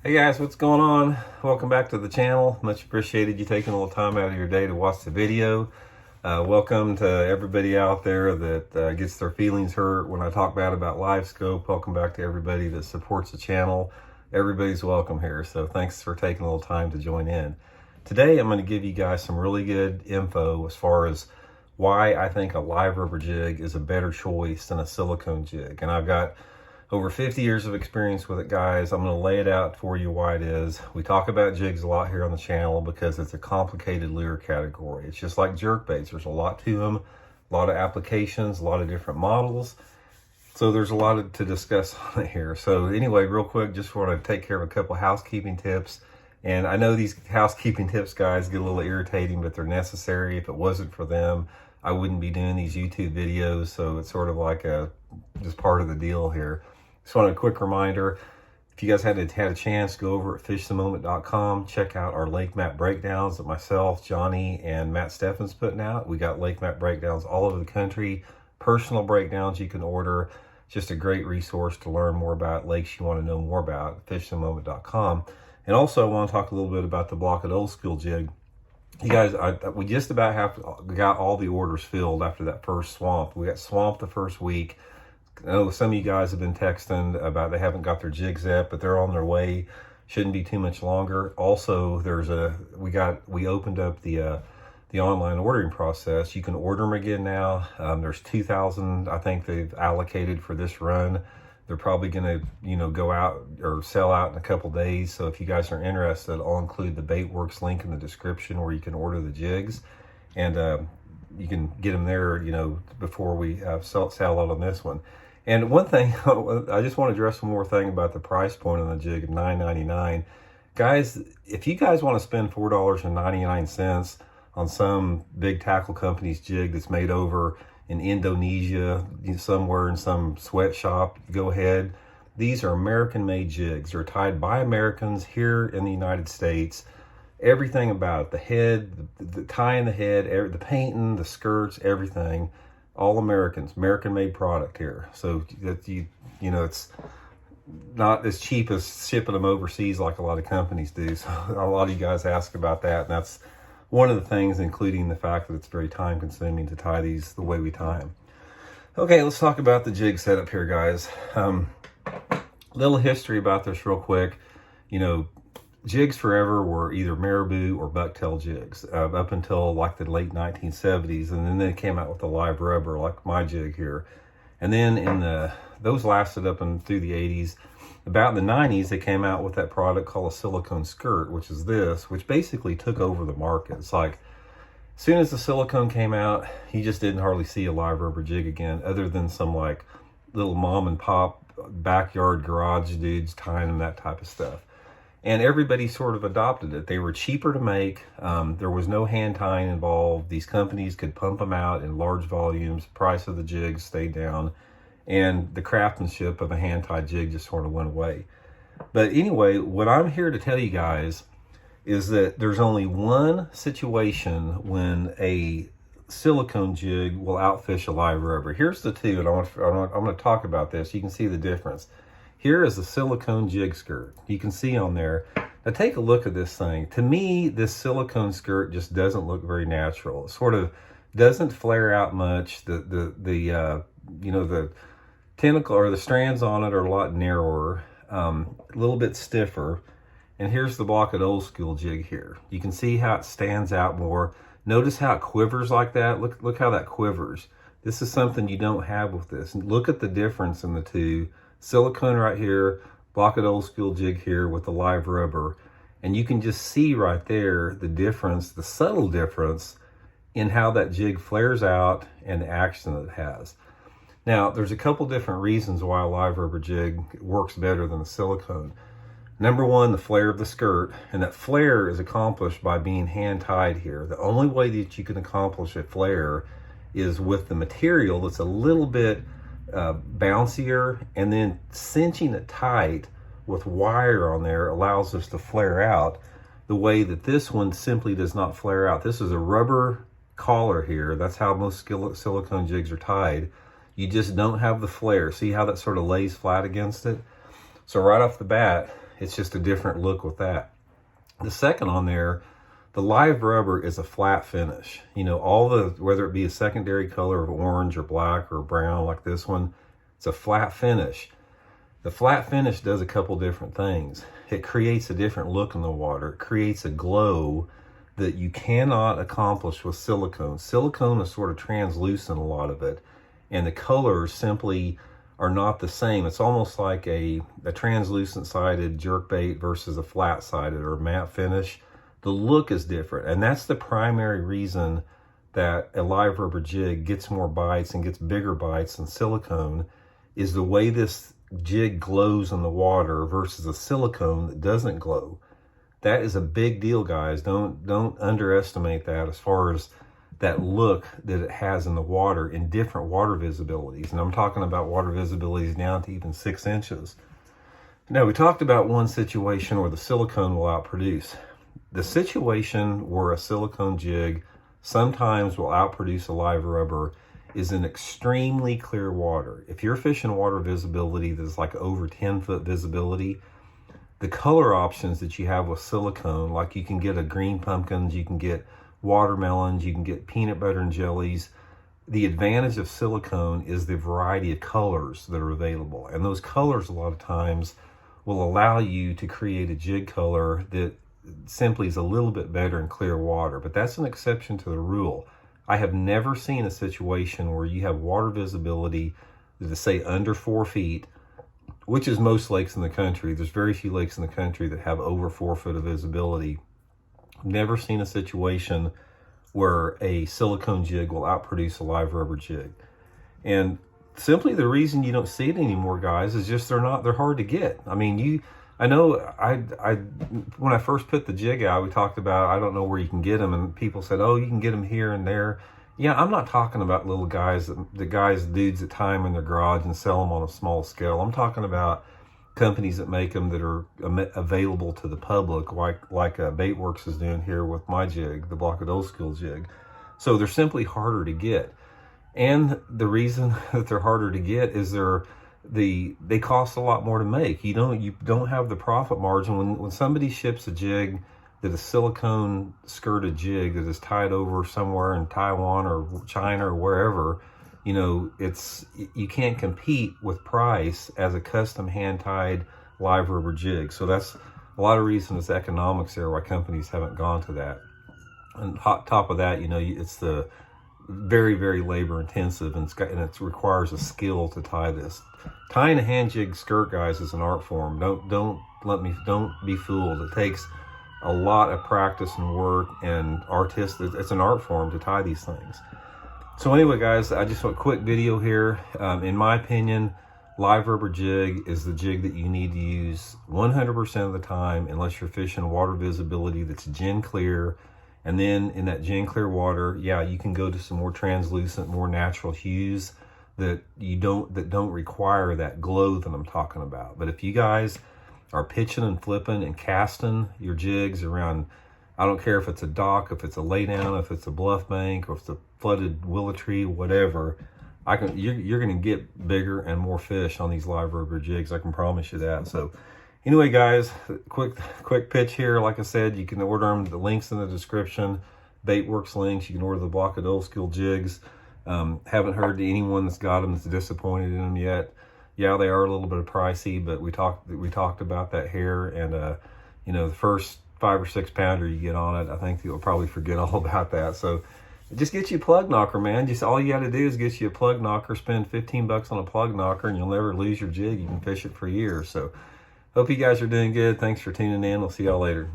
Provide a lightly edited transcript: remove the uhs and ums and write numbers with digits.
Hey guys, what's going on? Welcome back to the channel. Much appreciated you taking a little time out of your day to watch the video. Welcome to everybody out there that gets their feelings hurt when I talk bad about LiveScope. Welcome back to everybody that supports the channel. Everybody's welcome here, so thanks for taking a little time to join in. Today I'm going to give you guys some really good info as far as why I think a live rubber jig is a better choice than a silicone jig. And I've got over 50 years of experience with it, guys. I'm going to lay it out for you why it is. We talk about jigs a lot here on the channel because it's a complicated lure category. It's just like jerkbaits. There's a lot to them, a lot of applications, a lot of different models. So there's a lot to discuss on it here. So anyway, real quick, just want to take care of a couple housekeeping tips. And I know these housekeeping tips, guys, get a little irritating, but they're necessary. If it wasn't for them, I wouldn't be doing these YouTube videos. So it's sort of like just part of the deal here. Just want a quick reminder, if you guys had a chance, go over at fishthemoment.com, check out our lake map breakdowns that myself, Johnny, and Matt Steffen's putting out. We got lake map breakdowns all over the country, personal breakdowns you can order. Just a great resource to learn more about lakes you want to know more about, fishthemoment.com. And also I want to talk a little bit about the Block It Old School jig. You guys, we just about got all the orders filled after that first swamp. We got swamped the first week. I know some of you guys have been texting about they haven't got their jigs yet, but they're on their way. Shouldn't be too much longer. Also, we opened up the online ordering process. You can order them again now. There's 2,000 I think they've allocated for this run. They're probably going to go out or sell out in a couple days. So if you guys are interested, I'll include the Baitworks link in the description where you can order the jigs, and you can get them there before we sell out on this one. And one thing, I just want to address one more thing about the price point on the jig of $9.99. Guys, if you guys want to spend $4.99 on some big tackle company's jig that's made over in Indonesia, somewhere in some sweatshop, go ahead. These are American-made jigs. They're tied by Americans here in the United States. Everything about it, the head, the tying the head, the painting, the skirts, everything. All Americans, American-made product here. So that it's not as cheap as shipping them overseas like a lot of companies do. So a lot of you guys ask about that, and that's one of the things, including the fact that it's very time-consuming to tie these the way we tie them. Okay, let's talk about the jig setup here, guys. Little history about this real quick. Jigs forever were either marabou or bucktail jigs up until like the late 1970s, and then they came out with the live rubber like my jig here. And then those lasted up and through the 80s. About the 90s, they came out with that product called a silicone skirt, which is this, which basically took over the market. It's like as soon as the silicone came out, you just didn't hardly see a live rubber jig again, other than some like little mom and pop backyard garage dudes tying them, that type of stuff. And everybody sort of adopted it. They were cheaper to make. There was no hand tying involved. These companies could pump them out in large volumes. Price of the jigs stayed down. And the craftsmanship of a hand-tied jig just sort of went away. But anyway, what I'm here to tell you guys is that there's only one situation when a silicone jig will outfish a live rubber. Here's the two, and I'm going to talk about this. You can see the difference. Here is the silicone jig skirt. You can see on there. Now take a look at this thing. To me, this silicone skirt just doesn't look very natural. It sort of doesn't flare out much. The tentacle or the strands on it are a lot narrower, a little bit stiffer. And here's the Block It Old School jig here. You can see how it stands out more. Notice how it quivers like that. Look how that quivers. This is something you don't have with this. And look at the difference in the two. Silicone right here, Block It Old School jig here with the live rubber. And you can just see right there the difference, the subtle difference in how that jig flares out and the action that it has. Now, there's a couple different reasons why a live rubber jig works better than the silicone. Number one, the flare of the skirt, and that flare is accomplished by being hand tied here. The only way that you can accomplish a flare is with the material that's a little bit bouncier, and then cinching it tight with wire on there allows us to flare out the way that this one simply does not flare out. This is a rubber collar here. That's how most silicone jigs are tied. You just don't have the flare. See how that sort of lays flat against it? So right off the bat, It's just a different look with that. The second on there, the live rubber is a flat finish. You know, whether it be a secondary color of orange or black or brown like this one, it's a flat finish. The flat finish does a couple different things. It creates a different look in the water. It creates a glow that you cannot accomplish with silicone. Silicone is sort of translucent, a lot of it, and the colors simply are not the same. It's almost like a translucent sided jerkbait versus a flat sided or matte finish. The look is different, and that's the primary reason that a live rubber jig gets more bites and gets bigger bites than silicone, is the way this jig glows in the water versus a silicone that doesn't glow. That is a big deal, guys. Don't underestimate that as far as that look that it has in the water in different water visibilities. And I'm talking about water visibilities down to even 6 inches. Now, we talked about one situation where the silicone will outproduce. The situation where a silicone jig sometimes will outproduce a live rubber is in extremely clear water. If you're fishing water visibility that's like over 10-foot visibility, the color options that you have with silicone, like you can get a green pumpkins, you can get watermelons, you can get peanut butter and jellies. The advantage of silicone is the variety of colors that are available. And those colors a lot of times will allow you to create a jig color that simply is a little bit better in clear water. But that's an exception to the rule. I have never seen a situation where you have water visibility that is, say, under 4 feet, which is most lakes in the country. There's very few lakes in the country that have over 4 foot of visibility. Never seen a situation where a silicone jig will outproduce a live rubber jig. And simply the reason you don't see it anymore, guys, is just they're hard to get. I mean, I know when I first put the jig out, we talked about, I don't know where you can get them, and people said, oh, you can get them here and there. Yeah, I'm not talking about little guys, dudes that tie them in their garage and sell them on a small scale. I'm talking about companies that make them that are available to the public, like Baitworks is doing here with my jig, the Block of Old School jig. So they're simply harder to get. And the reason that they're harder to get is they cost a lot more to make. You don't have the profit margin when somebody ships a jig that is silicone skirted jig that is tied over somewhere in Taiwan or China or wherever. You know, you can't compete with price as a custom hand-tied live rubber jig. So that's a lot of reasons, economics there, why companies haven't gone to that. And top of that, you know, it's the very, very labor intensive, and it requires a skill to tie this. Tying a hand jig skirt, guys, is an art form. Don't be fooled. It takes a lot of practice and work and it's an art form to tie these things. So anyway, guys, I just want a quick video here. In my opinion, live rubber jig is the jig that you need to use 100% of the time, unless you're fishing water visibility that's gin clear. And then in that gin clear water, yeah, you can go to some more translucent, more natural hues that don't require that glow that I'm talking about. But if you guys are pitching and flipping and casting your jigs around, I don't care if it's a dock, if it's a laydown, if it's a bluff bank, or if it's a flooded willow tree, whatever, you're going to get bigger and more fish on these live rubber jigs. I can promise you that. So anyway, guys, quick pitch here. Like I said, you can order them. The link's in the description. Baitworks links. You can order the Block of Old School jigs. Haven't heard to anyone that's got them that's disappointed in them yet. Yeah, they are a little bit pricey, but we talked about that here, and you know, the first 5 or 6 pounder you get on it, I think you'll probably forget all about that. So just get you a plug knocker, man. Just all you got to do is get you a plug knocker, spend $15 on a plug knocker, and you'll never lose your jig. You can fish it for years. So hope you guys are doing good. Thanks for tuning in. We'll see y'all later.